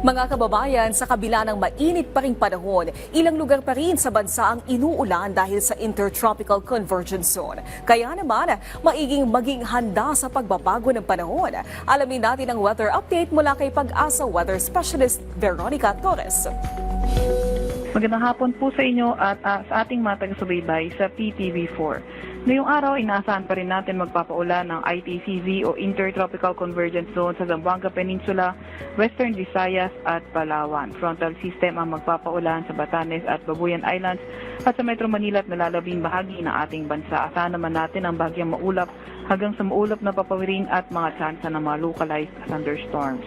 Mga kababayan, sa kabila ng mainit pa ring panahon, ilang lugar pa rin sa bansa ang inuulan dahil sa Intertropical Convergence Zone. Kaya naman, maging handa sa pagbabago ng panahon. Alamin natin ang weather update mula kay Pag-asa Weather Specialist Veronica Torres. Magandang hapon po sa inyo at sa ating mga taga-subaybay sa PTV4. Ngayong araw, inaasahan pa rin natin magpapaulan ng ITCZ o Intertropical Convergence Zone sa Zamboanga Peninsula, Western Visayas at Palawan. Frontal system ang magpapaulan sa Batanes at Babuyan Islands at sa Metro Manila at nalalabing bahagi ng ating bansa. Asahan naman natin ang bagyang maulap hanggang sa maulap na papawirin at mga tsansa ng mga localized thunderstorms.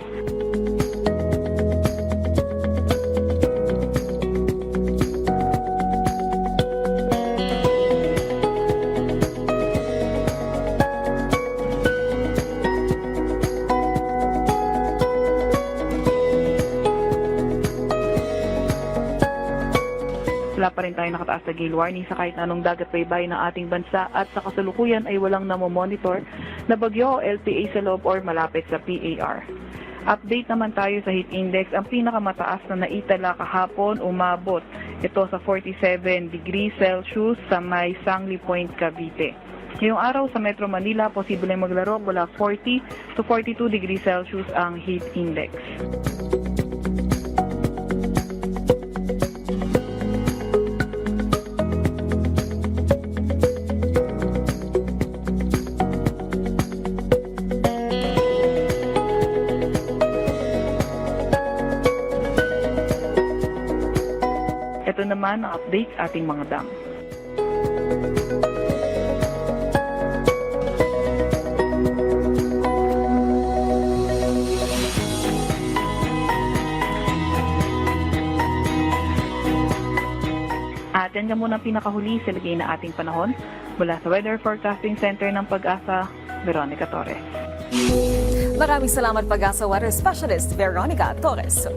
Wala pa rin tayo nakataas na gale warning sa kahit anong dagat baybay ng ating bansa at sa kasalukuyan ay walang namomonitor na bagyo o LPA sa loob or malapit sa PAR. Update naman tayo sa heat index. Ang pinakamataas na naitala kahapon umabot ito sa 47 degrees Celsius sa may Sangli Point, Cavite. Ngayong araw sa Metro Manila, posible maglaro mula 40 to 42 degrees Celsius ang heat index. Ito naman ang update sa ating mga dam. At yan ka muna ang pinakahuli sa lagay na ating panahon. Mula sa Weather Forecasting Center ng Pag-asa, Veronica Torres. Maraming salamat Pag-asa Weather Specialist Veronica Torres.